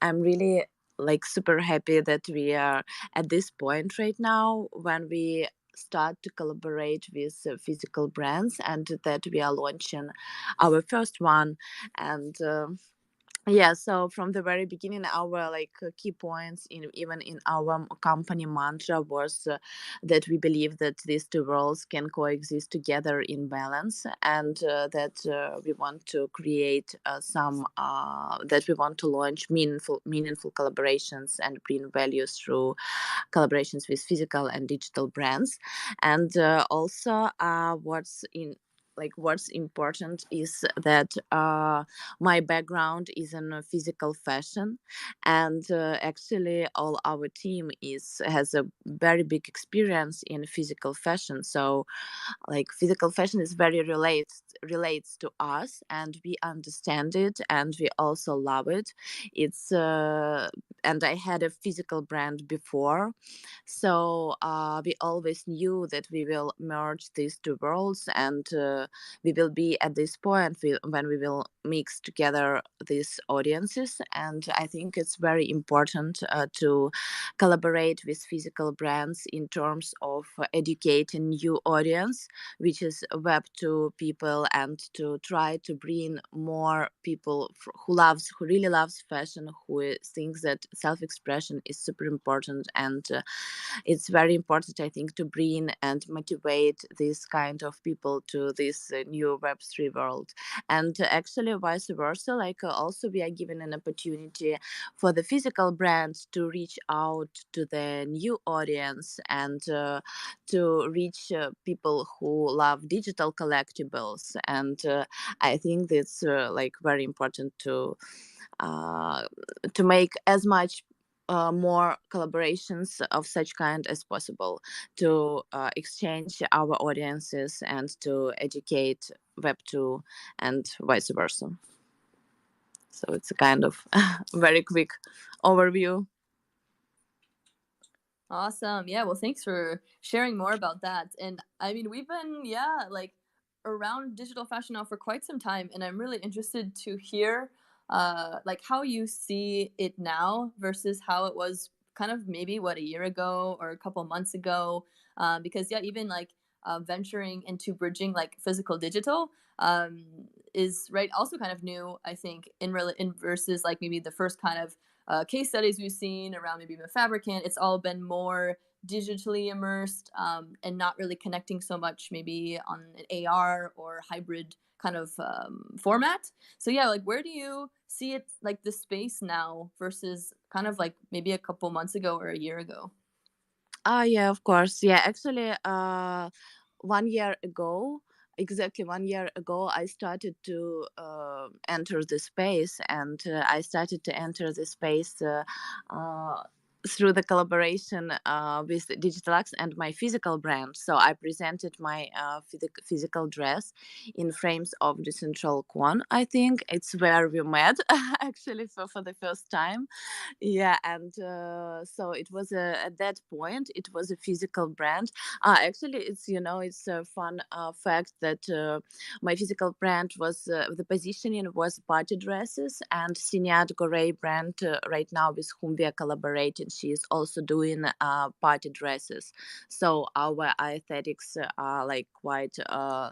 I'm really like super happy that we are at this point right now when we start to collaborate with physical brands and that we are launching our first one. And yeah, so from the very beginning, our key points in even in our company mantra was that we believe that these two worlds can coexist together in balance, and that we want to create some that we want to launch meaningful collaborations and bring values through collaborations with physical and digital brands. And also what's important is that my background is in physical fashion, and actually all our team is has a very big experience in physical fashion. So like physical fashion is very relates to us, and we understand it, and we also love it. It's and I had a physical brand before, so we always knew that we will merge these two worlds, and we will be at this point when we will mix together these audiences. And I think it's very important to collaborate with physical brands in terms of educating new audience, which is web 2 people, and to try to bring more people who really loves fashion, who thinks that self-expression is super important. And it's very important, I think, to bring and motivate this kind of people to this new web3 world. And actually vice versa, also we are given an opportunity for the physical brands to reach out to the new audience, and to reach people who love digital collectibles. And I think that's very important uh, to make as much more collaborations of such kind as possible, to exchange our audiences and to educate web2 and vice versa. So it's a kind of very quick overview. Awesome. Yeah, well, thanks for sharing more about that. And I mean, we've been, yeah, like around digital fashion now for quite some time, and I'm really interested to hear like how you see it now versus how it was kind of maybe what, a year ago or a couple months ago. Because yeah, even like venturing into bridging like physical digital um, is right also kind of new, I think, in versus like maybe the first kind of case studies we've seen around maybe the fabricant. It's all been more digitally immersed and not really connecting so much maybe on an AR or hybrid kind of format. So yeah, like where do you see it, like the space now versus kind of like maybe a couple months ago or a year ago? Yeah, of course. Yeah, actually 1 year ago, exactly 1 year ago, I started to enter the space, and I started to enter the space uh, through the collaboration with Digitalux and my physical brand. So I presented my physical dress in frames of the Central Quan. I think it's where we met actually for the first time. Yeah, and so it was at that point it was a physical brand. Actually, it's a fun fact that my physical brand was the positioning was party dresses, and Sinead Gorey brand right now with whom we are collaborating, she is also doing party dresses. So our aesthetics are like quite I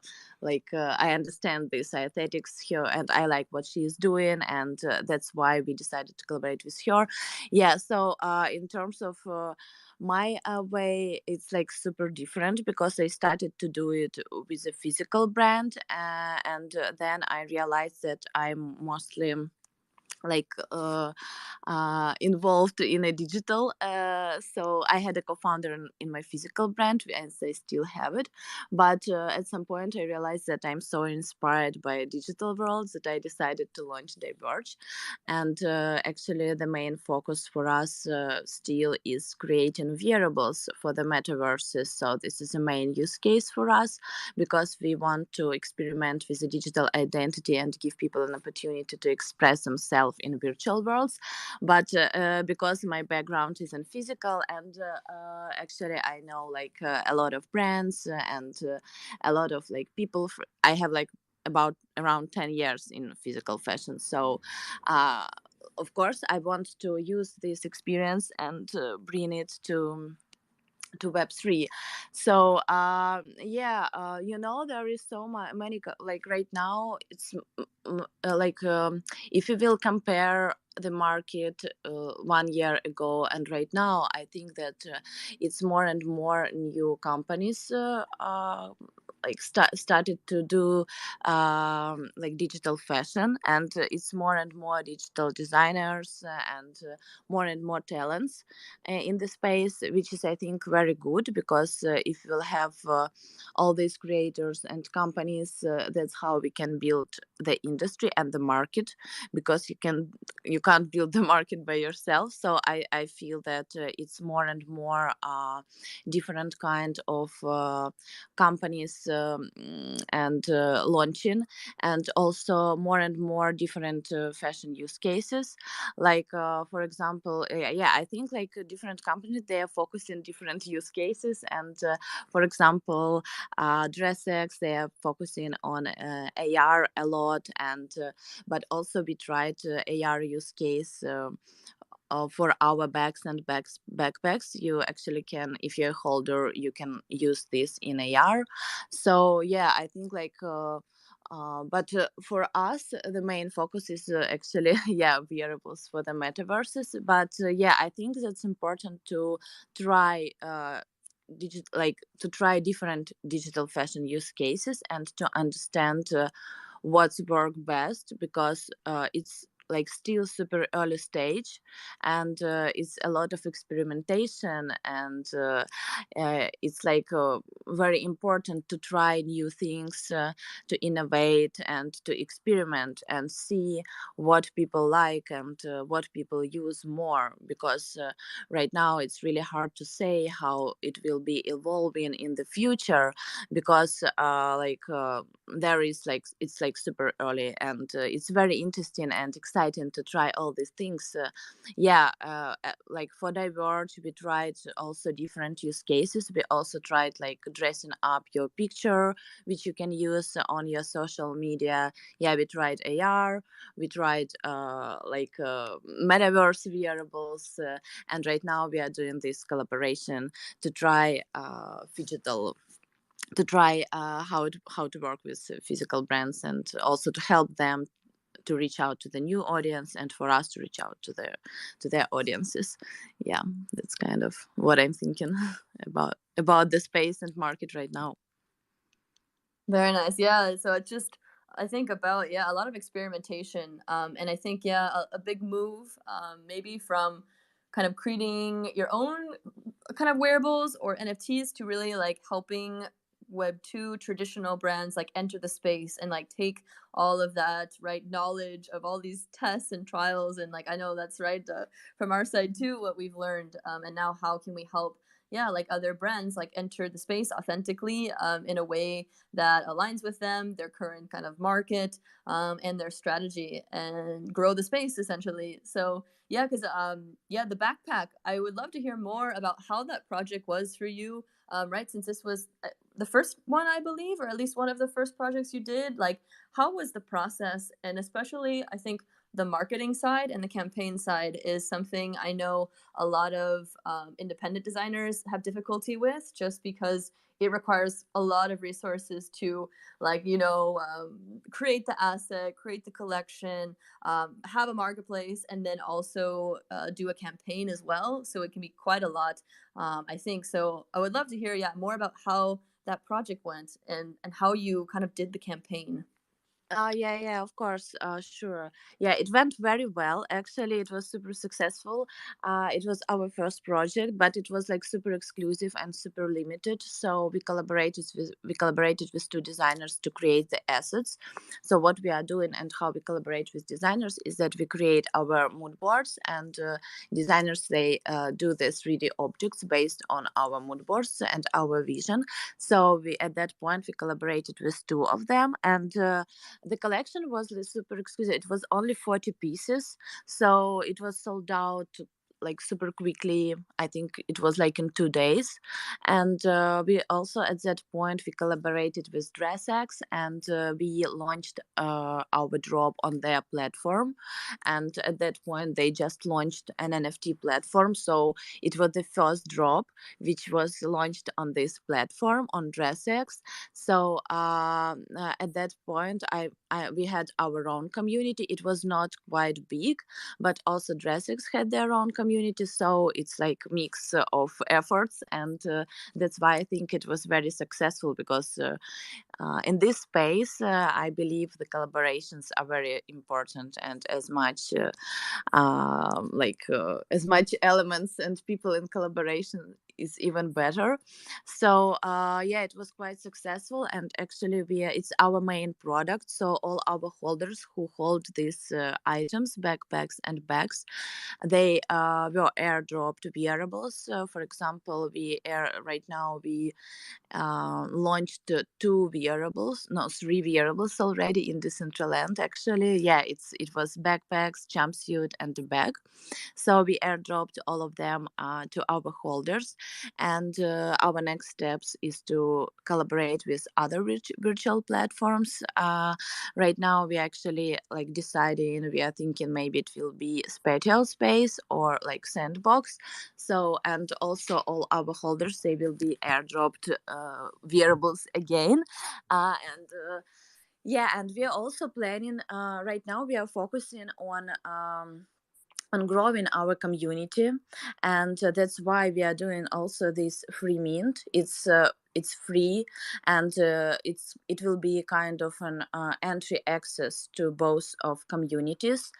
understand this aesthetics here, and I like what she is doing, and that's why we decided to collaborate with her. Yeah, so in terms of my way, it's like super different because I started to do it with a physical brand, and then I realized that I'm mostly like involved in a digital, so I had a co-founder in my physical brand, and I still have it. But at some point I realized that I'm so inspired by digital worlds that I decided to launch Diverge. And actually the main focus for us still is creating wearables for the metaverses. So this is a main use case for us, because we want to experiment with the digital identity and give people an opportunity to express themselves in virtual worlds. But because my background is in physical, and actually I know a lot of brands and a lot of people. I have about around 10 years in physical fashion, so of course, I want to use this experience and bring it to Web3. So yeah, there is so many like right now it's like if you will compare the market 1 year ago and right now, I think that it's more and more new companies like started to do like digital fashion, and it's more and more digital designers and more and more talents in the space, which is I think very good, because if we'll have all these creators and companies, that's how we can build the industry and the market, because you can't build the market by yourself. So I feel that it's more and more different kind of companies and launching, and also more and more different fashion use cases. Like for example, yeah, I think like different companies, they are focusing different use cases. And for example, DressX, they are focusing on AR a lot, and but also we tried AR use case for our bags and backpacks. You actually can, if you're a holder, you can use this in AR. So yeah, I think like but for us, the main focus is actually yeah, wearables for the metaverses. But yeah, I think that's important to try like to try different digital fashion use cases and to understand what's work best, because it's like still super early stage, and it's a lot of experimentation, and it's like very important to try new things, to innovate and to experiment and see what people like and what people use more, because right now it's really hard to say how it will be evolving in the future, because there is like it's like super early, and it's very interesting and exciting to try all these things. Yeah, like for Diverge, we tried also different use cases. We also tried like dressing up your picture, which you can use on your social media. Yeah, we tried AR, we tried metaverse wearables, and right now we are doing this collaboration to try digital to try how to work with physical brands, and also to help them to reach out to the new audience, and for us to reach out to their audiences. Yeah, that's kind of what I'm thinking about the space and market right now. Very nice. Yeah. So it just, I think about, yeah, a lot of experimentation. And I think, yeah, a big move, maybe from kind of creating your own kind of wearables or NFTs to really like helping Web2 traditional brands like enter the space and like take all of that, right, knowledge of all these tests and trials. And like, I know that's right, from our side too, what we've learned. And now how can we help, yeah, like other brands like enter the space authentically, in a way that aligns with them, their current kind of market, and their strategy, and grow the space essentially. So yeah, because yeah, the backpack, I would love to hear more about how that project was for you, right? Since this was the first one, I believe, or at least one of the first projects you did. Like, how was the process? And especially, I think the marketing side and the campaign side is something I know a lot of independent designers have difficulty with, just because it requires a lot of resources to, like, create the asset, create the collection, have a marketplace, and then also do a campaign as well. So it can be quite a lot, I think. So I would love to hear, yeah, more about how that project went, and how you kind of did the campaign. Yeah, yeah, of course, sure. Yeah, it went very well. Actually, it was super successful. It was our first project, but it was like super exclusive and super limited. So we collaborated with two designers to create the assets. So what we are doing and how we collaborate with designers is that we create our mood boards, and designers, they do the 3D objects based on our mood boards and our vision. So we at that point we collaborated with two of them, and the collection was super exquisite. It was only 40 pieces, so it was sold out like super quickly. I think it was like in 2 days. And we also at that point we collaborated with DressX, and we launched our drop on their platform. And at that point they just launched an NFT platform, so it was the first drop which was launched on this platform on DressX. So at that point, we had our own community. It was not quite big, but also DressX had their own community. So it's like mix of efforts, and that's why I think it was very successful, because in this space, I believe the collaborations are very important, and as much as much elements and people in collaboration is even better. So yeah, it was quite successful, and actually it's our main product. So all our holders who hold these items, backpacks and bags, they were airdropped wearables. For example, right now we launched two wearables, no, three wearables already in Decentraland. Actually, yeah, it was backpacks, jumpsuit, and a bag. So we airdropped all of them to our holders, and our next steps is to collaborate with other virtual platforms. Right now, we actually like deciding. We are thinking maybe it will be spatial space or like sandbox. So, and also all our holders, they will be airdropped wearables again, and yeah, and we are also planning. Right now, we are focusing on growing our community, and that's why we are doing also this free mint. It's free, and it will be kind of an entry access to both of communities.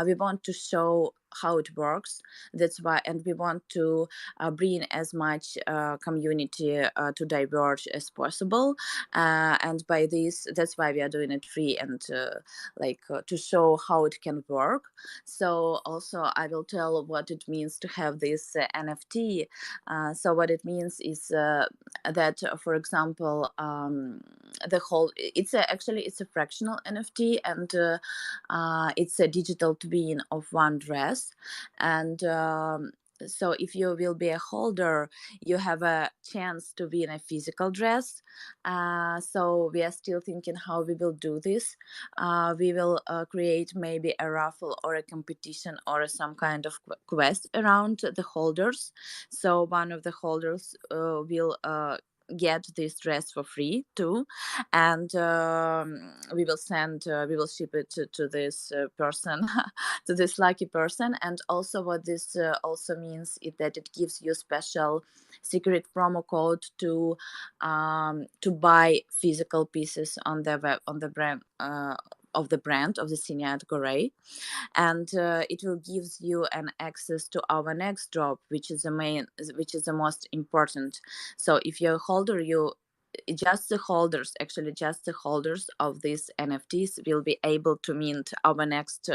We want to show how it works. That's why, and we want to bring as much community to diverge as possible. And by this, that's why we are doing it free, and to show how it can work. So also I will tell what it means to have this NFT. So what it means is that, for example, the whole actually it's a fractional NFT, and it's a digital twin of one dress. And so if you will be a holder, you have a chance to win a physical dress. So we are still thinking how we will do this. We will create maybe a raffle or a competition or some kind of quest around the holders. So one of the holders will get this dress for free too, and we will ship it to this person to this lucky person. And also what this also means is that it gives you special secret promo code to buy physical pieces on the web, on the brand of the brand of the Cinead Gorey. And it will gives you an access to our next drop, which is the most important. So if you're a holder, you just the holders, actually just the holders of these NFTs will be able to mint our next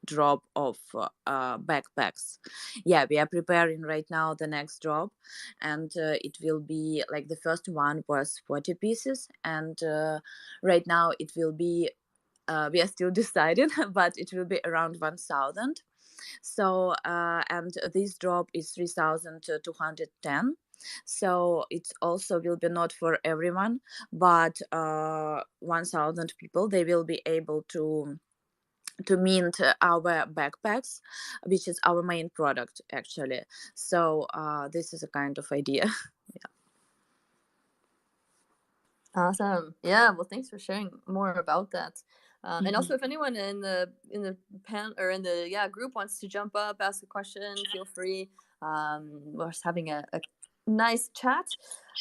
drop of backpacks. Yeah, we are preparing right now the next drop, and it will be like the first one was 40 pieces, and right now it will be we are still deciding, but it will be around 1,000. So and this drop is 3,210. So it also will be not for everyone, but 1,000 people, they will be able to mint our backpacks, which is our main product actually. So this is a kind of idea. Awesome. Yeah. Well, thanks for sharing more about that. And also, if anyone in the pan or in the group wants to jump up, ask a question, feel free. We're just having a nice chat.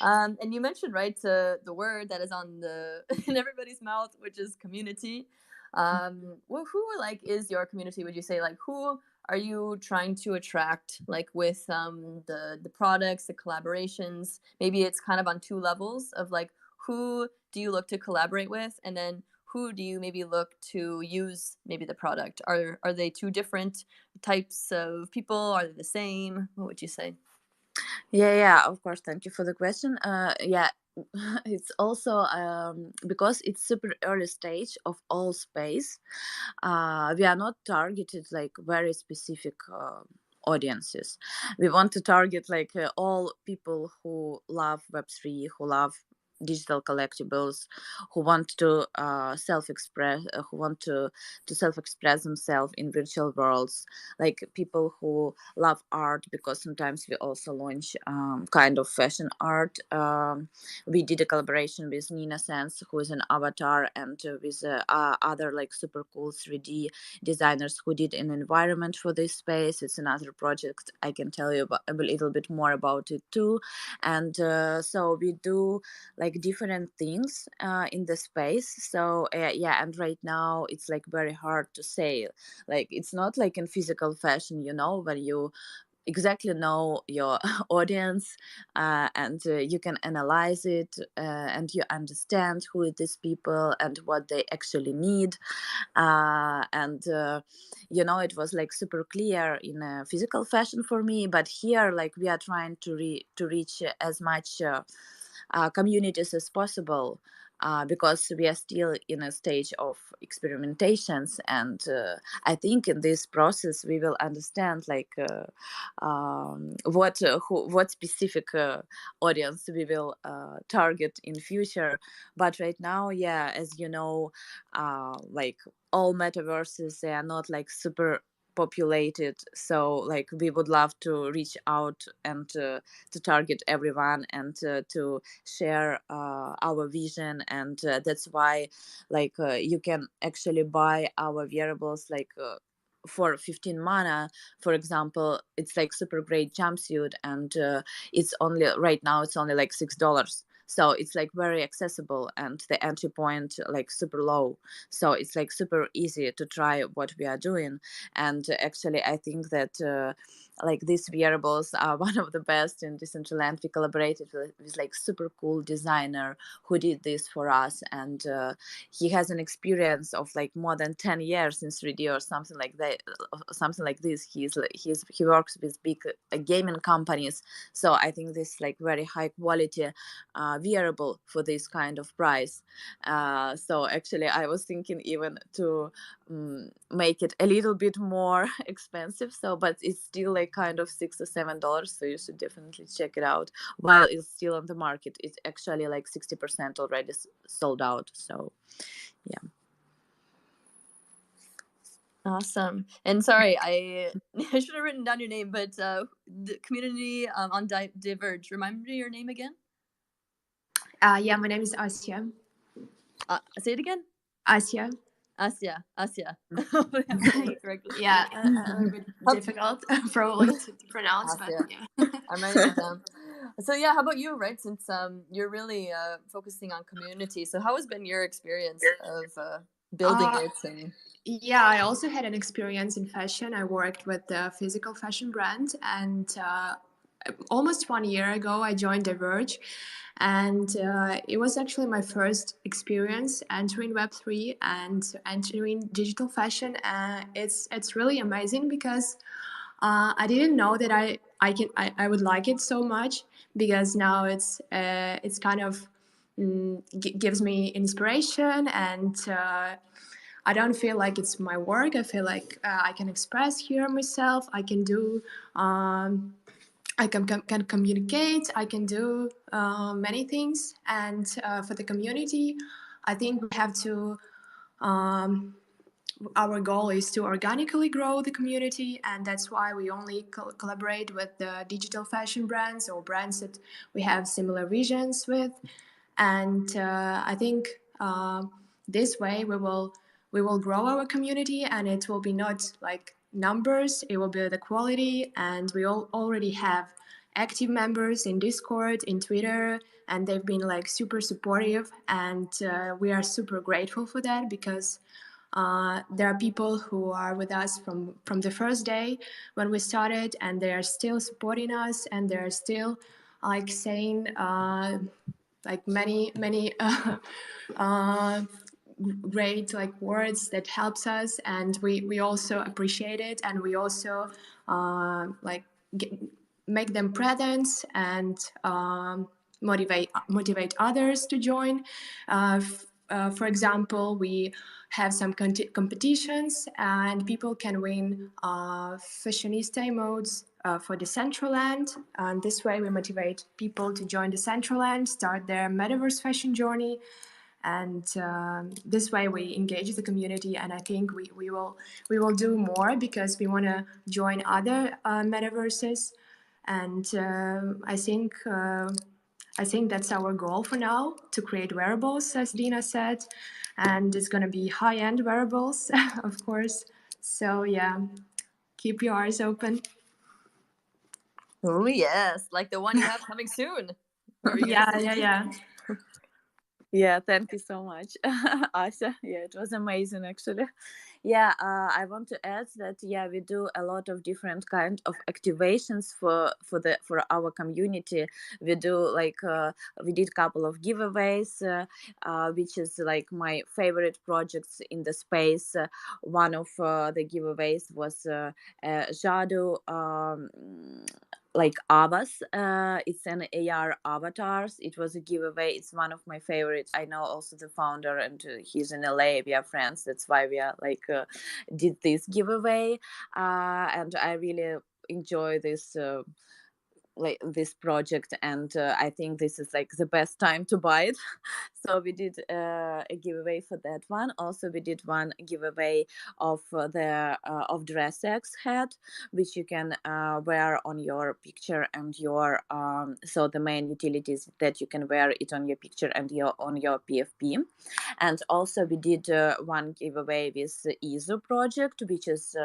And you mentioned right the word that is on the in everybody's mouth, which is community. Well, who like is your community? Would you say like who are you trying to attract like with the products, the collaborations? Maybe it's kind of on two levels of like who do you look to collaborate with, and then who do you maybe look to use maybe the product? Are they two different types of people? Are they the same? What would you say? Yeah, of course. Thank you for the question. Yeah, it's also because it's super early stage of all space. We are not targeted like very specific audiences. We want to target like all people who love Web3, who love digital collectibles, who want to self-express, who want to self-express themselves in virtual worlds, like people who love art, because sometimes we also launch kind of fashion art. We did a collaboration with Nina Sense, who is an avatar, and with other like super cool 3D designers who did an environment for this space. It's another project. I can tell you about, a little bit more about it too. And so we do like different things in the space. So yeah, and right now it's like very hard to say. Like it's not like in physical fashion, you know, when you exactly know your audience, and you can analyze it, and you understand who are these people and what they actually need, and you know, it was like super clear in a physical fashion for me, but here like we are trying to reach as much communities as possible, because we are still in a stage of experimentations, and I think in this process we will understand like what specific audience we will target in future. But right now, yeah, as you know, like all metaverses, they are not like super populated, so like we would love to reach out and to target everyone, and to share our vision. And that's why like you can actually buy our wearables like for 15 mana, for example. It's like super great jumpsuit, and it's only right now it's only like $6, so it's like very accessible, and the entry point like super low, so it's like super easy to try what we are doing. And actually I think that like these wearables are one of the best in Decentraland. We collaborated with like super cool designer who did this for us, and he has an experience of like more than 10 years in 3D or something like that, something like this. He works with big gaming companies, so I think this like very high quality wearable for this kind of price. So actually I was thinking even to make it a little bit more expensive, so but it's still like kind of $6 or $7, so you should definitely check it out while it's still on the market. It's actually like 60% already sold out, so yeah. Awesome. And sorry, I I should have written down your name, but the community on Diverge. Remind me your name again. Yeah, my name is Asya. Say it again. Asya. Asya. Correctly. Yeah, a little bit difficult probably to pronounce, Asya. but yeah. I'm writing it down. So yeah, how about you, right? Since you're really focusing on community, so how has been your experience of building it? And yeah, I also had an experience in fashion. I worked with the physical fashion brand, and almost 1 year ago I joined Diverge, and it was actually my first experience entering Web3 and entering digital fashion. It's really amazing because I didn't know that I would like it so much, because now it's kind of gives me inspiration, and I don't feel like it's my work. I feel like I can express here myself. I can do. I can communicate. I can do many things, and for the community, I think we have to. Our goal is to organically grow the community, and that's why we only collaborate with the digital fashion brands or brands that we have similar visions with. And I think this way we will grow our community, and it will be not like numbers, it will be the quality. And we all already have active members in Discord, in Twitter, and they've been like super supportive, and we are super grateful for that, because there are people who are with us from the first day when we started, and they are still supporting us, and they're still like saying like many great like words that helps us, and we also appreciate it, and we also like make them presents, and motivate others to join. for example, we have some competitions, and people can win fashionista emotes for the Decentraland. And this way, we motivate people to join the Decentraland, start their metaverse fashion journey, and this way we engage the community. And I think we will do more, because we want to join other metaverses. And I think that's our goal for now, to create wearables, as Dina said, and it's going to be high-end wearables, of course. So yeah, keep your eyes open. Oh yes, like the one you have coming soon. Yeah. Yeah, thank you so much, Asha. Yeah, it was amazing actually. Yeah, I want to add that yeah, we do a lot of different kind of activations for our community. We do like we did couple of giveaways, which is like my favorite projects in the space. One of the giveaways was Jadu. Like Avas, it's an AR avatars. It was a giveaway. It's one of my favorite. I know also the founder, and he's in LA. We are friends. That's why we are like did this giveaway, and I really enjoy this. Like this project, and I think this is like the best time to buy it. So we did a giveaway for that one. Also we did one giveaway of the of dress X hat, which you can wear on your picture and your so the main utilities that you can wear it on your picture and your on your PFP. And also we did one giveaway with the ISO project, which is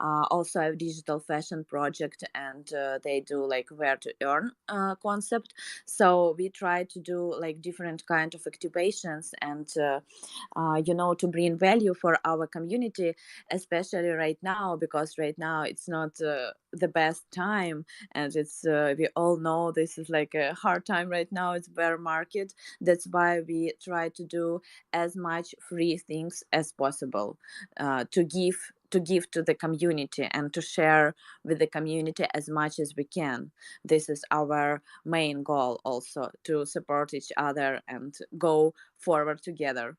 also a digital fashion project, and they do like where to earn concept. So we try to do like different kind of activations, and you know, to bring value for our community, especially right now, because right now it's not the best time, and it's we all know this is like a hard time right now. It's bear market. That's why we try to do as much free things as possible, to give to the community and to share with the community as much as we can. This is our main goal, also to support each other and go forward together.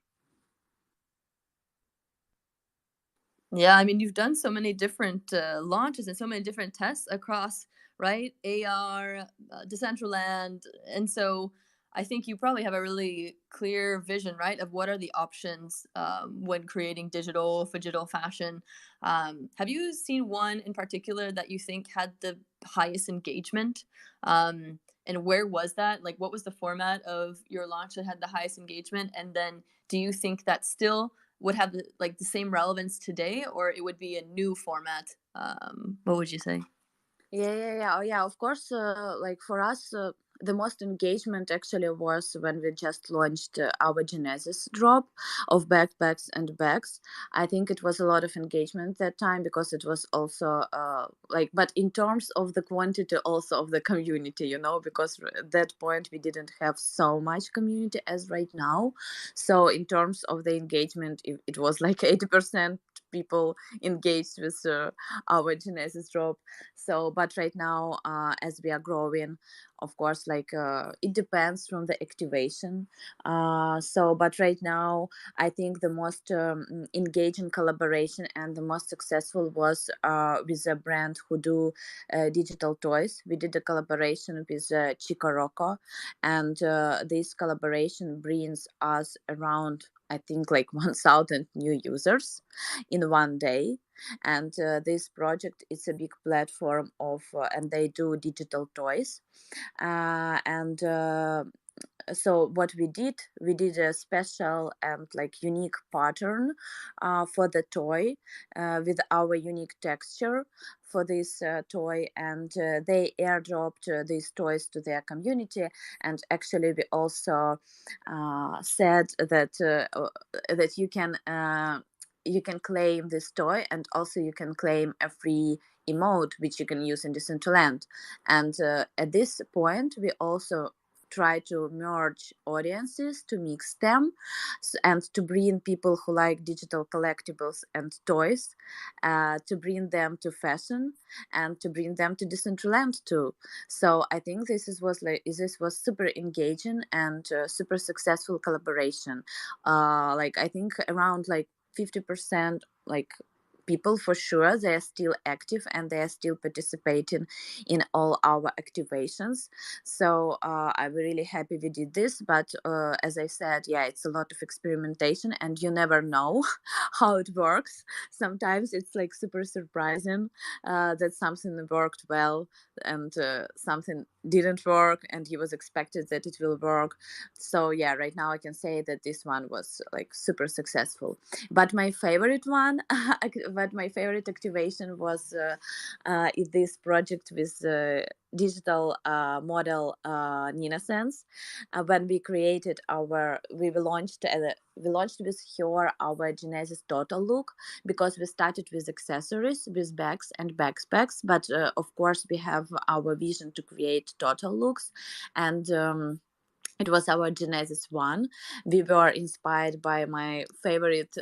Yeah, I mean, you've done so many different launches and so many different tests across, right? AR, Decentraland. And so I think you probably have a really clear vision, right, of what are the options when creating digital fashion. Have you seen one in particular that you think had the highest engagement? And where was that? Like, what was the format of your launch that had the highest engagement? And then do you think that still would have like the same relevance today, or it would be a new format? What would you say? Yeah. Oh, yeah. Of course, like for us, the most engagement actually was when we just launched our Genesis drop of backpacks and bags. I think it was a lot of engagement that time, because it was also like, but in terms of the quantity, also of the community, you know, because at that point we didn't have so much community as right now. So in terms of the engagement, it was like 80% people engaged with our Genesis drop. So but right now, as we are growing, of course, like it depends from the activation. So but right now, I think the most engaging collaboration and the most successful was with a brand who do digital toys. We did a collaboration with Chico Rocco, and this collaboration brings us around, I think, like 1,000 new users in one day. And this project is a big platform of and they do digital toys, and so what we did a special and like unique pattern for the toy, with our unique texture for this toy, and they airdropped these toys to their community. And actually we also said that that you can claim this toy, and also you can claim a free emote which you can use in Decentraland. And at this point we also try to merge audiences, to mix them, and to bring people who like digital collectibles and toys, to bring them to fashion, and to bring them to Decentraland too. So I think this was super engaging and super successful collaboration. Like I think around like 50% like people for sure, they are still active and they are still participating in all our activations. So I'm really happy we did this, but as I said, yeah, it's a lot of experimentation and you never know how it works. Sometimes it's like super surprising that something worked well and something didn't work and you was expected that it will work. So yeah, right now I can say that this one was like super successful. But my favorite one, but my favorite activation was in this project with digital model Nina Sense. When we created our, we launched with her our Genesis Total look, because we started with accessories, with bags and backpacks, but of course we have our vision to create total looks, and it was our Genesis one. We were inspired by my favorite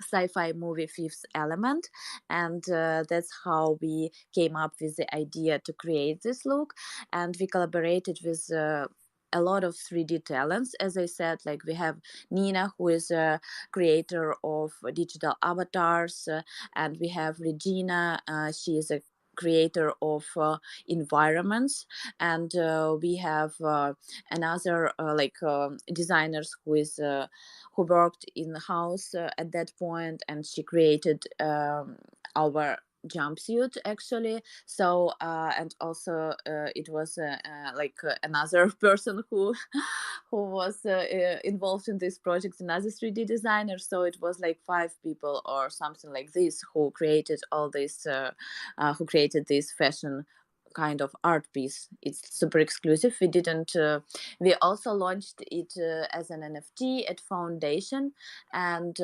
sci-fi movie Fifth Element, and that's how we came up with the idea to create this look. And we collaborated with a lot of 3D talents. As I said, like we have Nina, who is a creator of digital avatars, and we have Regina. She is a creator of environments, and we have another designers who worked in the house at that point, and she created our jumpsuit actually. So and also it was another person who was involved in this project, another 3D designer. So it was like 5 people or something like this who created all this who created this fashion kind of art piece. It's super exclusive. We also launched it as an NFT at Foundation, and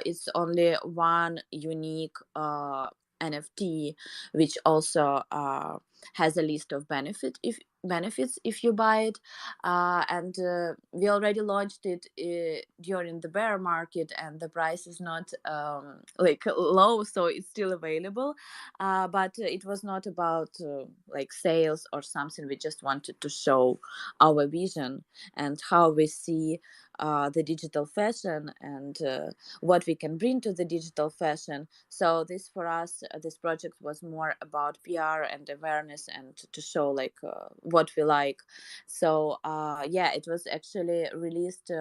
it's only one unique NFT, which also has a list of benefits if you buy it. And we already launched it during the bear market, and the price is not like low, so it's still available. But it was not about like sales or something. We just wanted to show our vision and how we see the digital fashion, and what we can bring to the digital fashion. So this for us, this project was more about PR and awareness, and to show like what we like. So yeah, it was actually released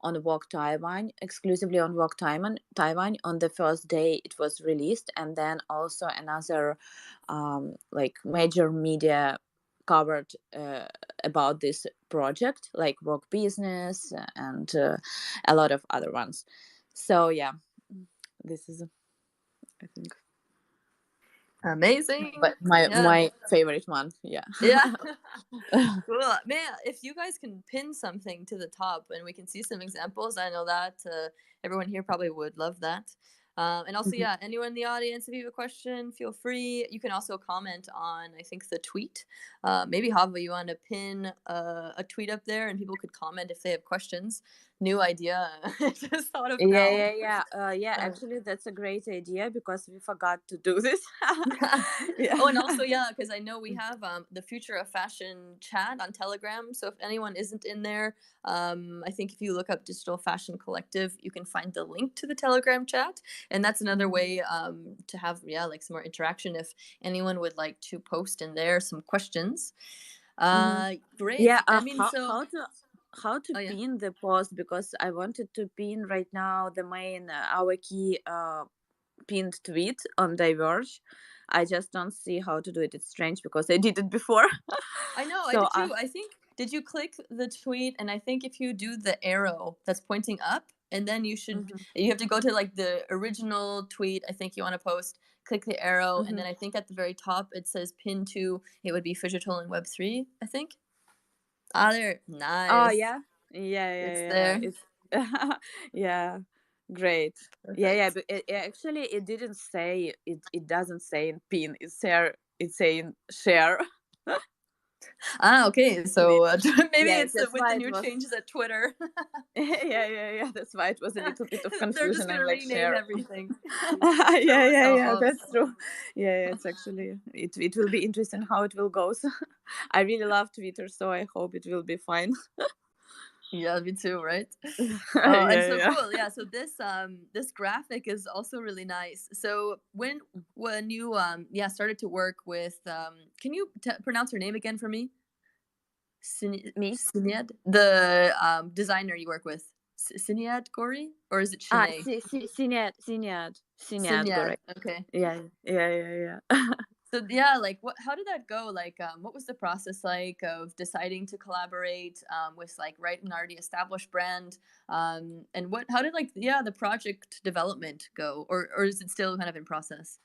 on Vogue Taiwan, exclusively on Vogue Taiwan. On the first day it was released, and then also another like major media covered about this project, like Vogue Business and a lot of other ones. So yeah, this is, I think, Amazing. but Yeah. my favorite one. Yeah. Yeah. Cool. Man, if you guys can pin something to the top and we can see some examples, I know that everyone here probably would love that. And also, yeah, anyone in the audience, if you have a question, feel free. You can also comment on, I think, the tweet. Maybe, Hava, you want to pin a tweet up there and people could comment if they have questions. New idea. Just thought of now. Yeah, actually that's a great idea, because we forgot to do this. Yeah. Oh, and also, yeah, because I know we have the Future of Fashion chat on Telegram. So if anyone isn't in there, I think if you look up Digital Fashion Collective, you can find the link to the Telegram chat, and that's another way to have, yeah, like some more interaction if anyone would like to post in there some questions. Great. Yeah, I mean, how to oh yeah. pin the post, because I wanted to pin right now the main our key pinned tweet on Diverge. I just don't see how to do it. It's strange because I did it before. I know, I So did too. I think, did you click the tweet? And I think if you do the arrow that's pointing up, and then you have to go to like the original tweet I think you want to post, click the arrow, and then I think at the very top it says pin to, it would be Phygital and Web3, I think. Ah, there. oh Nice. yeah, It's yeah. there. It's yeah, great. Yeah. Perfect. But actually, it didn't say it. It doesn't say in pin. It's saying share. Okay. So maybe Yeah, it's that's with the why it new was. changes at Twitter. Yeah. That's why it was a little bit of They're just confusion. I'm gonna like, rename share. everything. Yeah. Oh, That's true. Yeah. It's actually it will be interesting how it will go. So, I really love Twitter, so I hope it will be fine. yeah, me too, right? And so Yeah. cool. Yeah. So this graphic is also really nice. So when you started to work with can you pronounce her name again for me? Me? Sinead, the designer you work with, Sinead Gori, or is it Shanae? Sinead, Sinead. correct. Okay. Yeah. So yeah, like what? How did that go? Like, what was the process like of deciding to collaborate with like an already established brand? And what? How did like the project development go, or is it still kind of in process?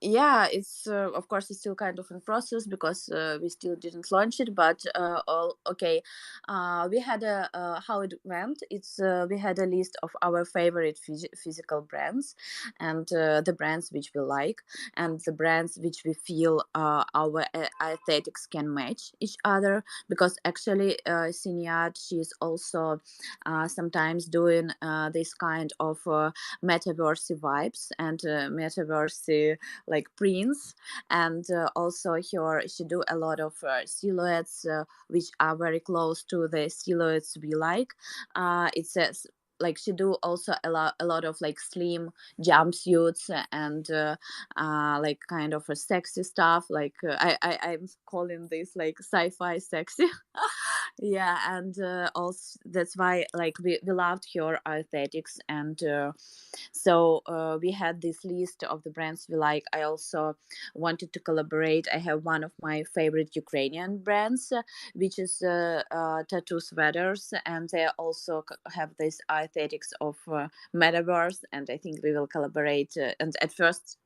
Yeah, it's of course it's still kind of in process because we still didn't launch it, but all okay. We had a how it went. It's we had a list of our favorite physical brands, and the brands which we like, and the brands which we feel our aesthetics can match each other. Because actually, Siniat, she is also sometimes doing this kind of metaverse vibes and metaverse like prints, and also she do a lot of silhouettes which are very close to the silhouettes we like. It says like she do also a lot of like slim jumpsuits and like kind of a sexy stuff like I'm calling this like sci-fi sexy. Yeah, and also that's why like we loved her aesthetics, and so we had this list of the brands we like. I also wanted to collaborate. I have one of my favorite Ukrainian brands, which is tattoo sweaters, and they also have this aesthetics of metaverse, and I think we will collaborate. And at first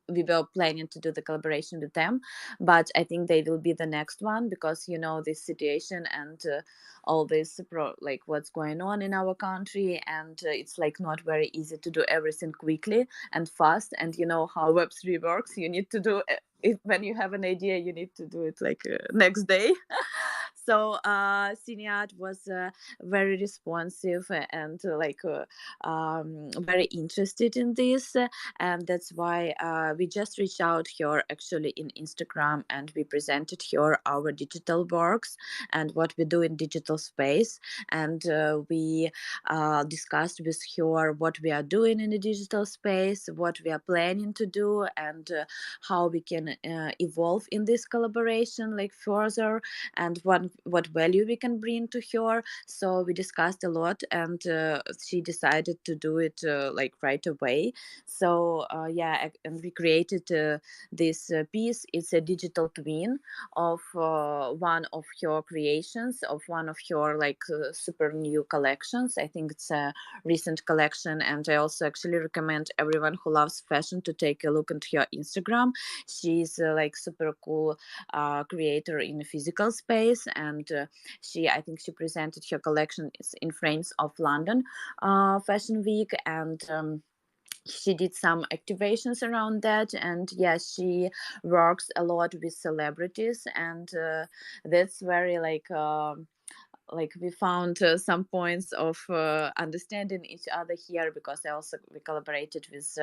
we were planning to do the collaboration with them, but I think they will be the next one because this situation and all this like what's going on in our country, and it's like not very easy to do everything quickly and fast, and you know how web3 works. You need to do it when you have an idea, you need to do it like next day. So Siniat was very responsive and very interested in this, and that's why we just reached out her actually in Instagram, and we presented her our digital works and what we do in digital space, and we discussed with her what we are doing in the digital space, what we are planning to do, and how we can evolve in this collaboration like further, and what value we can bring to her. So we discussed a lot, and she decided to do it like right away. So and we created this piece. It's a digital twin of one of her creations, of one of her like super new collections. I think it's a recent collection, and I also actually recommend everyone who loves fashion to take a look into her Instagram. She's like super cool creator in physical space, and I think she presented her collection in frames of London Fashion Week, and she did some activations around that, and she works a lot with celebrities, and that's very like we found some points of understanding each other here, because we collaborated with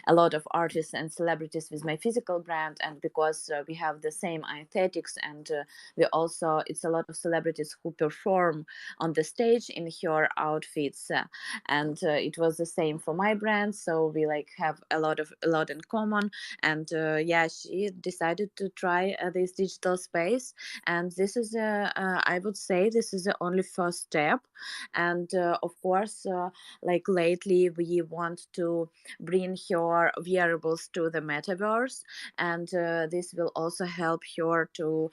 a lot of artists and celebrities with my physical brand, and because we have the same aesthetics, and we also it's a lot of celebrities who perform on the stage in her outfits, and it was the same for my brand, so we like have a lot in common, and she decided to try this digital space, and this is I would say this is the only first step, and of course like lately we want to bring her wearables to the metaverse, and this will also help her to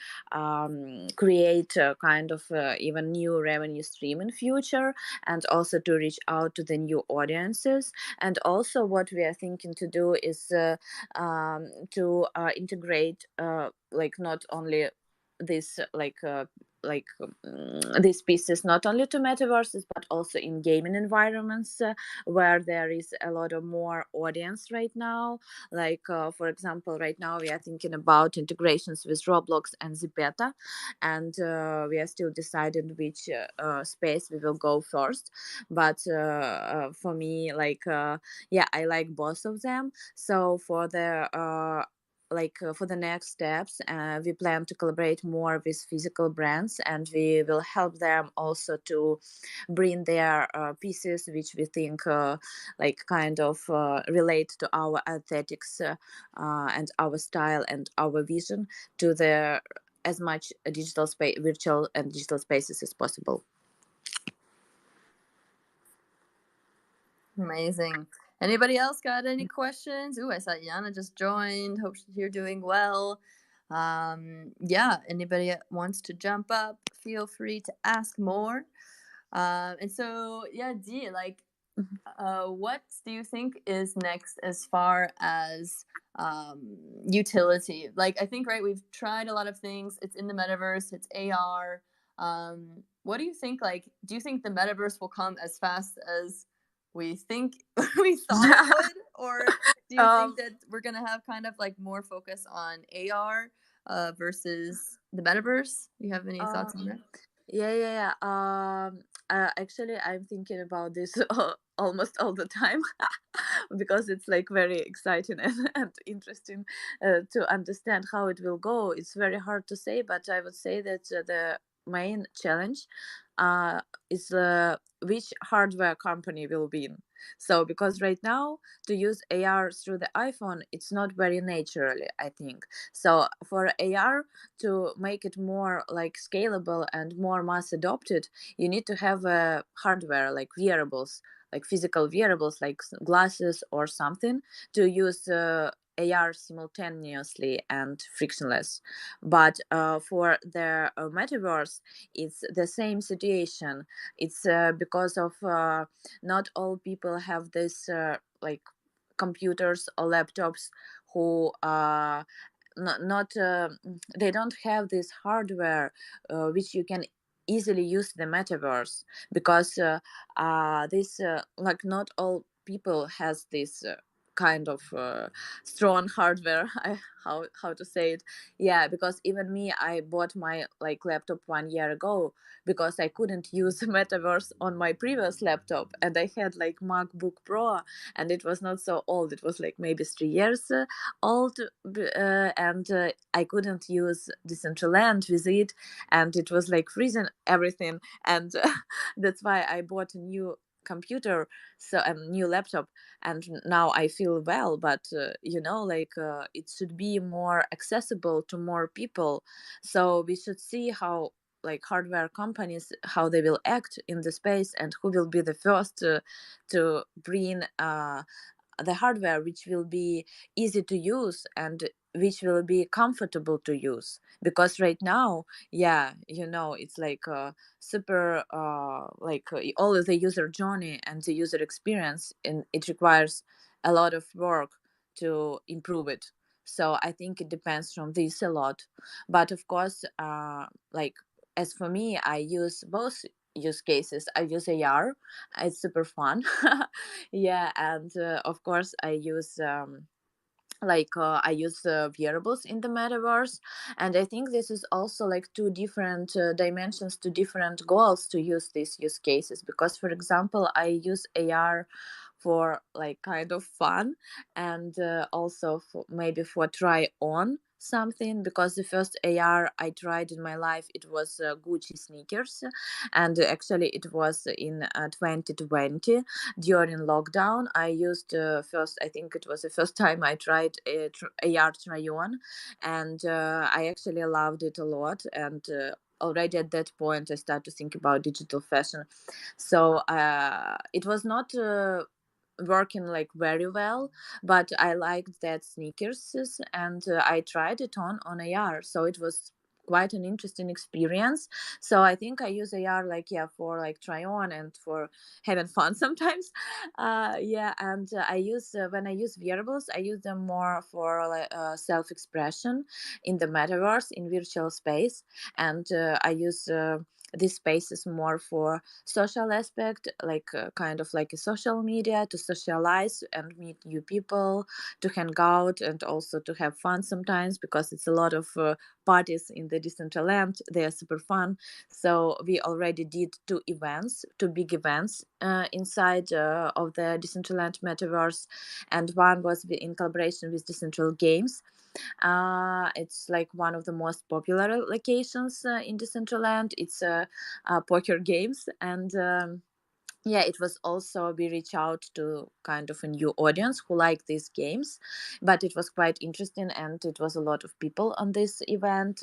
create a kind of even new revenue stream in future, and also to reach out to the new audiences. And also what we are thinking to do is to integrate like not only this like these pieces not only to metaverses but also in gaming environments, where there is a lot of more audience right now. Like for example, right now we are thinking about integrations with Roblox and the beta, and we are still deciding which space we will go first. But for me, like yeah, I like both of them. So for the for the next steps, we plan to collaborate more with physical brands, and we will help them also to bring their pieces which we think like kind of relate to our aesthetics, and our style and our vision to the as much digital space, virtual and digital spaces as possible. Amazing. Anybody else got any questions? Ooh, I saw Yana just joined. Hope you're doing well. Yeah, anybody wants to jump up, feel free to ask more. And so, yeah, Dee, like, what do you think is next as far as utility? Like, I think, right, we've tried a lot of things. It's in the metaverse, it's AR. What do you think? Like, do you think the metaverse will come as fast as we think we thought it would? Or do you think that we're going to have kind of like more focus on AR versus the metaverse? Do you have any thoughts on that? Yeah. Actually, I'm thinking about this almost all the time because it's like very exciting and interesting to understand how it will go. It's very hard to say, but I would say that the main challenge uh, is which hardware company will win. So, because right now to use AR through the iPhone, it's not very naturally, I think. So, for AR to make it more like scalable and more mass adopted, you need to have a hardware like wearables, like physical wearables like glasses or something to use AR simultaneously and frictionless. But for the metaverse, it's the same situation. It's because of not all people have this like computers or laptops who not they don't have this hardware which you can easily use the metaverse, because this like not all people has this kind of strong hardware. How to say it? Yeah, because even me, I bought my like laptop 1 year ago because I couldn't use metaverse on my previous laptop, and I had like MacBook Pro, and it was not so old, it was like maybe 3 years old, and I couldn't use Decentraland with it, and it was like freezing everything, and that's why I bought a new computer, so a new laptop, and now I feel well. But like it should be more accessible to more people, so we should see how like hardware companies, how they will act in the space, and who will be the first to bring the hardware which will be easy to use and which will be comfortable to use. Because right now, yeah, it's like super all of the user journey and the user experience, and it requires a lot of work to improve it. So I think it depends from this a lot. But of course, like as for me, I use both use cases. I use AR, it's super fun. Yeah, and of course I use I use wearables in the metaverse, and I think this is also like two different dimensions, two different goals to use these use cases. Because for example, I use AR for like kind of fun, and also for, maybe for try on something, because the first AR I tried in my life, it was Gucci sneakers, and actually it was in 2020 during lockdown. I used first, I think it was the first time I tried AR try-on, and I actually loved it a lot. And already at that point I started to think about digital fashion. So it was not working like very well, but I liked that sneakers, and I tried it on AR, so it was quite an interesting experience. So I think I use AR like, yeah, for like try on and for having fun sometimes. Yeah, and I use when I use wearables, I use them more for like self expression in the metaverse, in virtual space. And I use these spaces more for social aspect, like kind of like a social media, to socialize and meet new people, to hang out, and also to have fun sometimes, because it's a lot of parties in the Decentraland. They are super fun. So we already did two big events inside of the Decentraland metaverse, and one was in collaboration with Decentral Games. It's like one of the most popular locations in Decentraland. It's poker games, and yeah, it was also, we reach out to kind of a new audience who like these games, but it was quite interesting, and it was a lot of people on this event.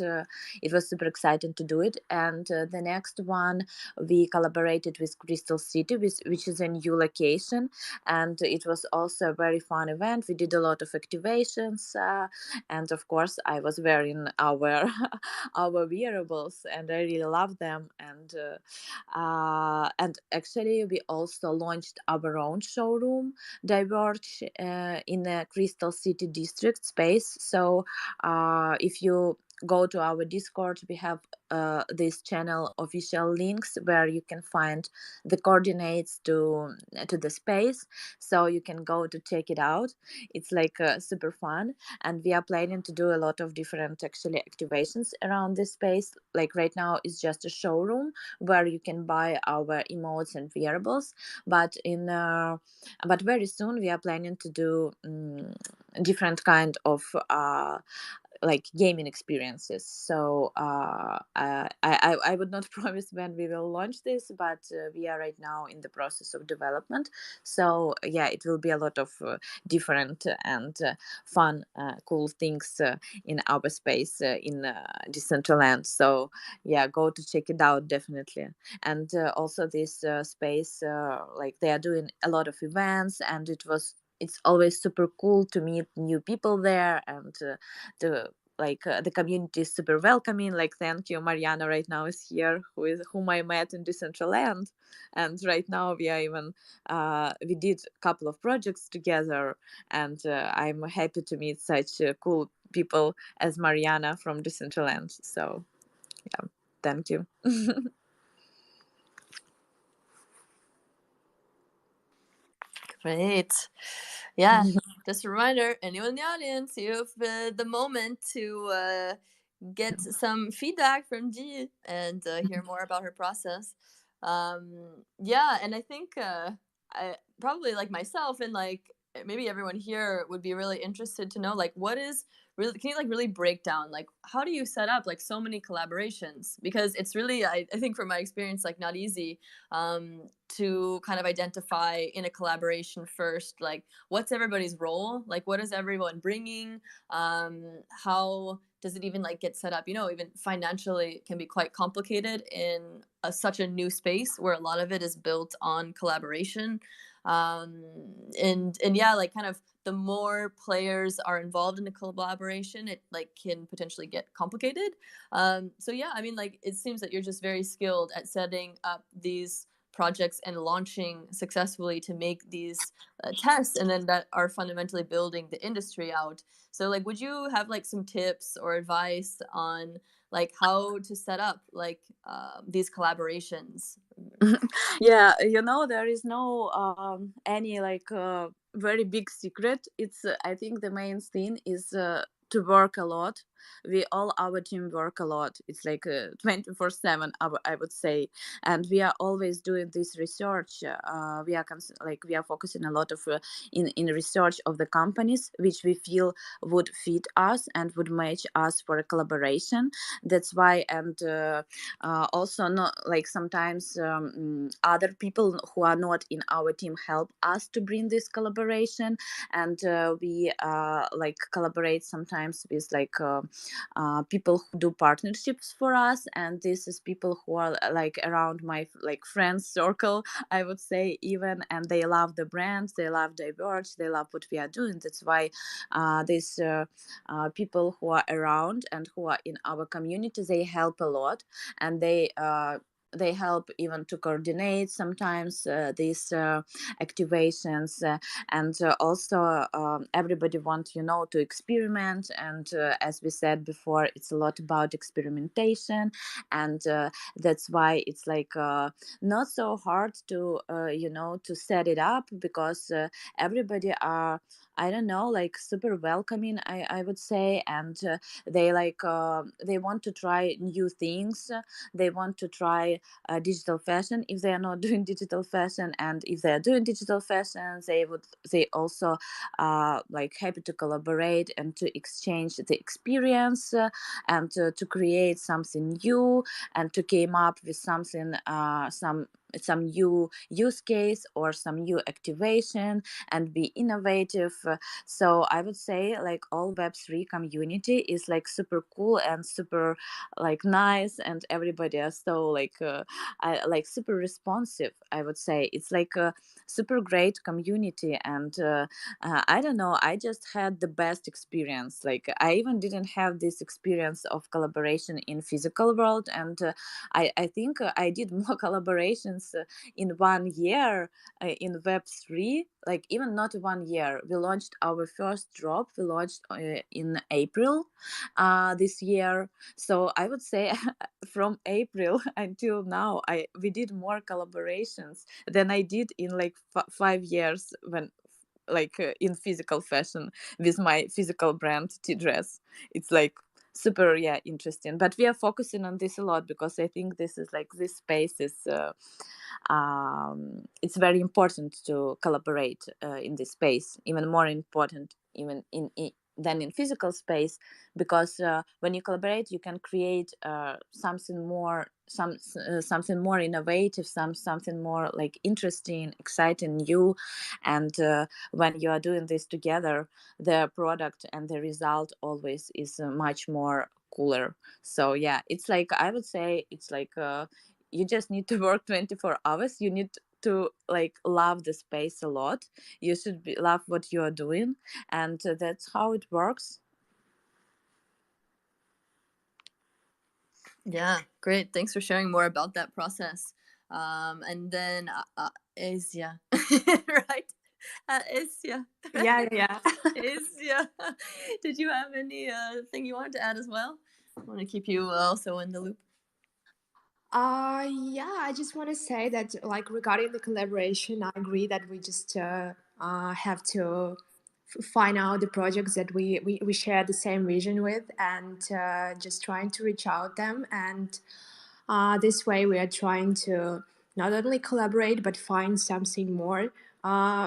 It was super exciting to do it. And the next one, we collaborated with Crystal City, which is a new location, and it was also a very fun event. We did a lot of activations, and of course I was wearing our our wearables, and I really love them. And actually, we also launched our own showroom, Diverge, in the Crystal City district space. So if you go to our Discord, we have this channel official links where you can find the coordinates to the space, so you can go to check it out. It's like super fun, and we are planning to do a lot of different actually activations around this space. Like right now, it's just a showroom where you can buy our emotes and wearables, but but very soon we are planning to do different kind of like gaming experiences. So I would not promise when we will launch this, but we are right now in the process of development. So yeah, it will be a lot of different and fun, cool things in our space in Decentraland. So yeah, go to check it out definitely. And also this space, like they are doing a lot of events, and it's always super cool to meet new people there, and the the community is super welcoming. Like, thank you, Mariana right now is here, whom I met in Decentraland. And right now we are even we did a couple of projects together, and I'm happy to meet such cool people as Mariana from Decentraland. So yeah, thank you. Great. Yeah, just a reminder, anyone in the audience, you have the moment to get some feedback from G and hear more about her process. Yeah, and I think I probably like myself and like maybe everyone here would be really interested to know like what is really, can you like really break down like how do you set up like so many collaborations, because it's really I think from my experience like not easy to kind of identify in a collaboration first like what's everybody's role, like what is everyone bringing, how does it even like get set up, you know, even financially it can be quite complicated in such a new space where a lot of it is built on collaboration. And yeah, like kind of the more players are involved in the collaboration, it like can potentially get complicated. So yeah, I mean, like it seems that you're just very skilled at setting up these projects and launching successfully to make these tests, and then that are fundamentally building the industry out. So like would you have like some tips or advice on like how to set up like these collaborations? Yeah, there is no any like very big secret. It's I think the main thing is to work a lot. Our team work a lot. It's like 24/7, I would say. And we are always doing this research. We are focusing a lot of in research of the companies which we feel would fit us and would match us for a collaboration. That's why. And also, not like sometimes other people who are not in our team help us to bring this collaboration. And we like collaborate sometimes with like people who do partnerships for us, and this is people who are like around my like friends circle, I would say, even, and they love the brands, they love Diverge, they love what we are doing. That's why these people who are around and who are in our community, they help a lot, and they help even to coordinate sometimes these activations, and also everybody wants, you know, to experiment, and as we said before, it's a lot about experimentation, and that's why it's like not so hard to you know, to set it up, because everybody are, I don't know, like super welcoming, I would say, and they like they want to try new things, they want to try digital fashion if they are not doing digital fashion, and if they are doing digital fashion, they also like happy to collaborate and to exchange the experience, and to create something new, and to came up with something some new use case or some new activation, and be innovative. So I would say like all Web3 community is like super cool and super like nice, and everybody are so like like super responsive, I would say. It's like a super great community, and I don't know, I just had the best experience. Like I even didn't have this experience of collaboration in physical world, and I think I did more collaborations in 1 year in Web3, like even not 1 year. We launched our first drop, we launched in April this year. So I would say from April until now, we did more collaborations than I did in like 5 years when like in physical fashion with my physical brand T-Dress. It's like super, yeah, interesting. But we are focusing on this a lot, because I think this is like this space is it's very important to collaborate in this space, even more important even in than in physical space, because when you collaborate you can create something more, something more innovative, something more like interesting, exciting, new, and when you are doing this together, the product and the result always is much more cooler. So yeah, it's like, I would say it's like you just need to work 24 hours. You need to like love the space a lot. You should love what you are doing, and that's how it works. Yeah, great. Thanks for sharing more about that process. And then Asia, right? Asia. Yeah, yeah. Asia. Did you have any thing you wanted to add as well? I want to keep you also in the loop. Yeah, I just want to say that, like, regarding the collaboration, I agree that we just have to find out the projects that we share the same vision with, and just trying to reach out them. And this way, we are trying to not only collaborate but find something more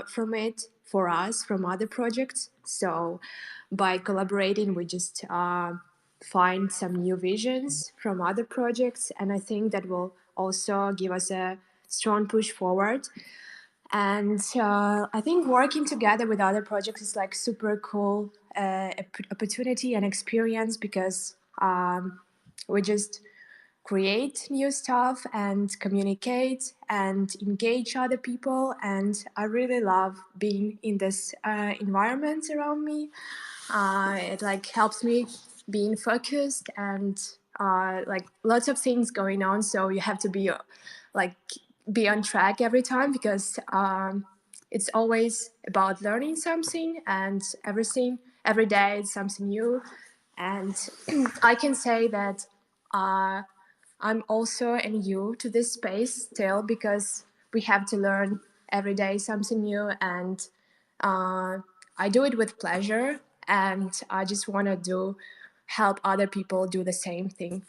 from it for us from other projects. So by collaborating, we just find some new visions from other projects, and I think that will also give us a strong push forward. And I think working together with other projects is like super cool opportunity and experience, because we just create new stuff and communicate and engage other people, and I really love being in this environment around me. It like helps me being focused, and like lots of things going on, so you have to be like be on track every time, because it's always about learning something, and every day is something new. And I can say that I'm also new to this space still, because we have to learn every day something new, and uh, I do it with pleasure, and I just want to do help other people do the same thing,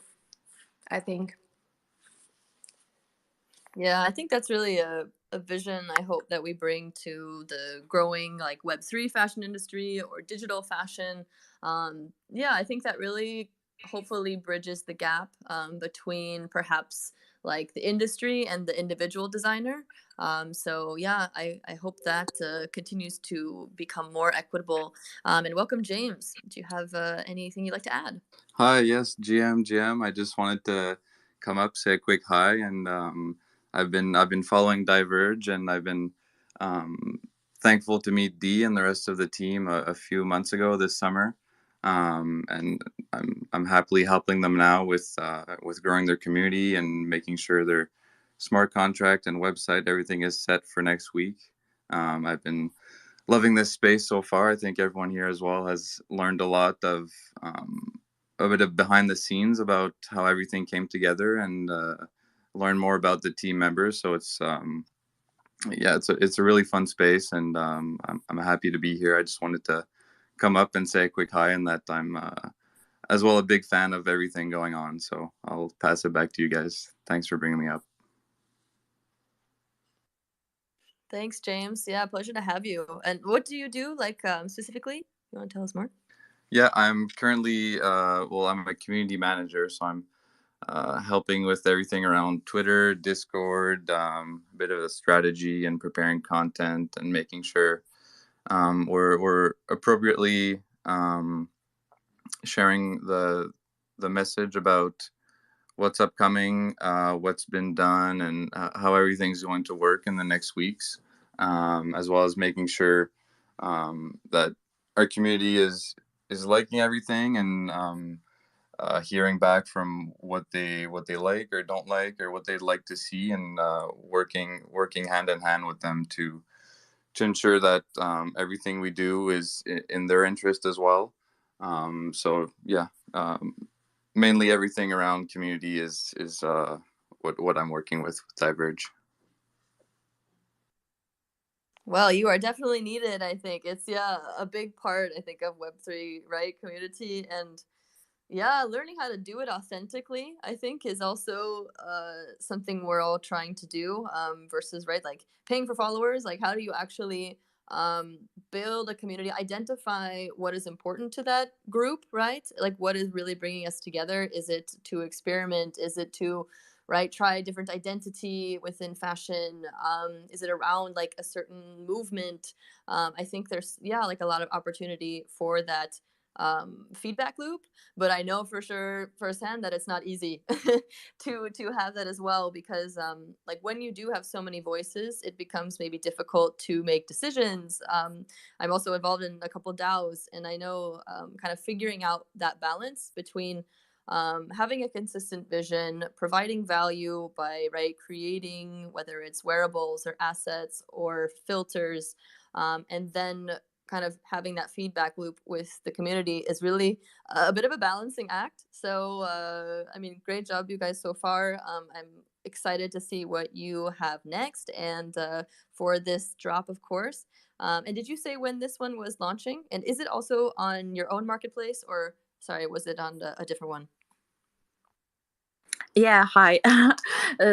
I think. Yeah, I think that's really a vision I hope that we bring to the growing like Web3 fashion industry or digital fashion. Yeah, I think that really hopefully bridges the gap between perhaps like the industry and the individual designer. So yeah, I hope that continues to become more equitable. And welcome, James. Do you have anything you'd like to add? Hi, yes, GM. I just wanted to come up, say a quick hi, and I've been following Diverge, and I've been thankful to meet Dee and the rest of the team a few months ago this summer, and I'm happily helping them now with growing their community and making sure their smart contract and website everything is set for next week. I've been loving this space so far. I think everyone here as well has learned a lot of a bit of behind the scenes about how everything came together and learn more about the team members. So it's a really fun space, and I'm happy to be here. I just wanted to come up and say a quick hi, and that I'm as well a big fan of everything going on. So I'll pass it back to you guys. Thanks for bringing me up. Thanks, James. Yeah, pleasure to have you. And what do you do, like specifically? You want to tell us more? Yeah, I'm currently I'm a community manager, so I'm helping with everything around Twitter, Discord, a bit of a strategy and preparing content and making sure we're appropriately sharing the message about what's upcoming, what's been done, and how everything's going to work in the next weeks, as well as making sure that our community is liking everything and hearing back from what they like or don't like or what they'd like to see, and working hand in hand with them to ensure that everything we do is in their interest as well. So yeah, mainly everything around community is what I'm working with Diverge. Well, you are definitely needed, I think. It's a big part, I think, of Web3, right? Community, and yeah, learning how to do it authentically, I think, is also something we're all trying to do, versus, right, like paying for followers. Like, how do you actually build a community, identify what is important to that group, right? Like, what is really bringing us together? Is it to experiment? Is it to, right, try a different identity within fashion? Is it around like a certain movement? I think there's, yeah, like a lot of opportunity for that feedback loop, but I know for sure firsthand that it's not easy to have that as well, because like when you do have so many voices, it becomes maybe difficult to make decisions. I'm also involved in a couple DAOs, and I know kind of figuring out that balance between having a consistent vision, providing value by, right, creating whether it's wearables or assets or filters, and then kind of having that feedback loop with the community is really a bit of a balancing act. So, I mean, great job, you guys, so far. I'm excited to see what you have next, and for this drop, of course. And did you say when this one was launching? And is it also on your own marketplace, or sorry, was it on a different one? Yeah, hi.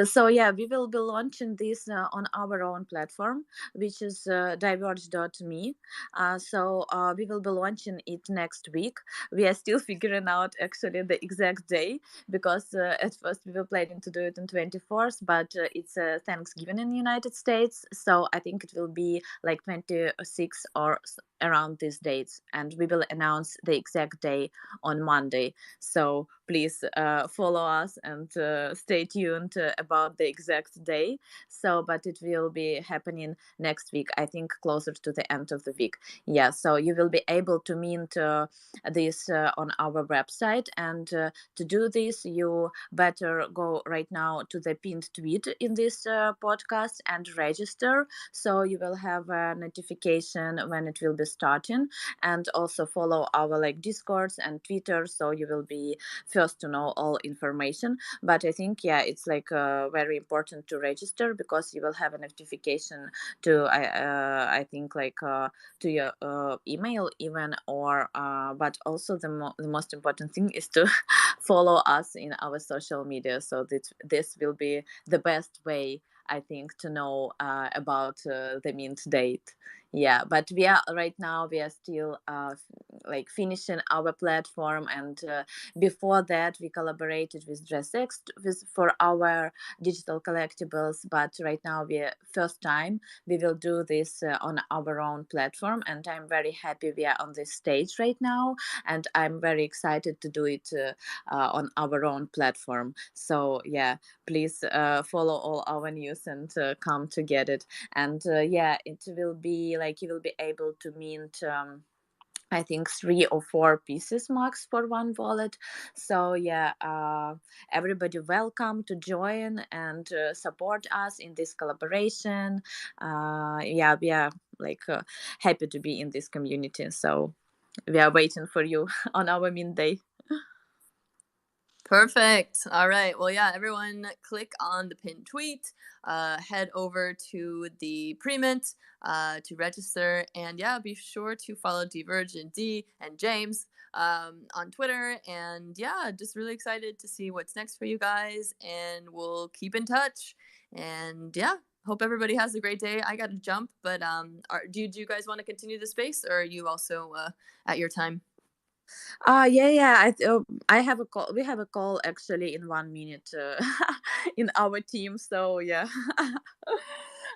So yeah, we will be launching this on our own platform, which is diverge.me. We will be launching it next week. We are still figuring out actually the exact day, because at first we were planning to do it on 24th, but it's Thanksgiving in the United States, so I think it will be like 26 or around these dates, and we will announce the exact day on Monday. So please follow us and stay tuned about the exact day. So, but it will be happening next week, I think closer to the end of the week. Yeah, so you will be able to mint this on our website, and to do this you better go right now to the pinned tweet in this podcast and register, so you will have a notification when it will be starting, and also follow our like Discords and Twitter, so you will be first to know all information. But I think, yeah, it's like very important to register, because you will have a notification to I think like to your email even, or but also the most important thing is to follow us in our social media, so that this will be the best way, I think, to know about the mint date. Yeah, but we are right now, we are still like finishing our platform, and before that we collaborated with DressX for our digital collectibles, but right now we first time we will do this on our own platform, and I'm very happy we are on this stage right now, and I'm very excited to do it on our own platform. So yeah, please follow all our news and come to get it. And yeah, it will be like you will be able to mint I think 3 or 4 pieces max for one wallet. So yeah, everybody welcome to join and support us in this collaboration. Yeah, we are like happy to be in this community. So we are waiting for you on our mint day. Perfect. All right. Well, yeah, everyone click on the pinned tweet, head over to the pre-mint to register, and yeah, be sure to follow Divergent D and James on Twitter. And yeah, just really excited to see what's next for you guys, and we'll keep in touch. And yeah, hope everybody has a great day. I got to jump, but do you guys want to continue the space, or are you also at your time? Yeah. I have a call. We have a call actually in 1 minute in our team. So yeah.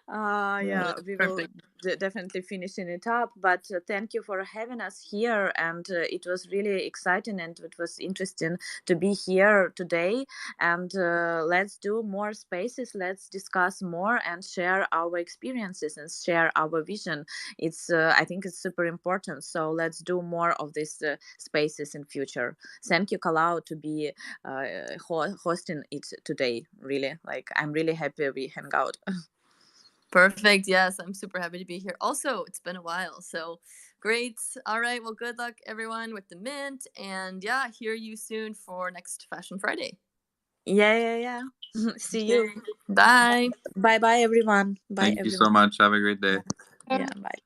Yeah, we will Perfect. definitely finishing it up. But thank you for having us here, and it was really exciting, and it was interesting to be here today. And let's do more spaces. Let's discuss more and share our experiences and share our vision. It's I think it's super important. So let's do more of these spaces in future. Thank you, Kalau, to be hosting it today. Really, like I'm really happy we hang out. Perfect. Yes, I'm super happy to be here. Also, it's been a while, so great. All right. Well, good luck, everyone, with the mint. And yeah, hear you soon for next Fashion Friday. Yeah. See you. Bye. Bye, everyone. Bye, Thank you everyone. so much. Have a great day. Yeah, bye.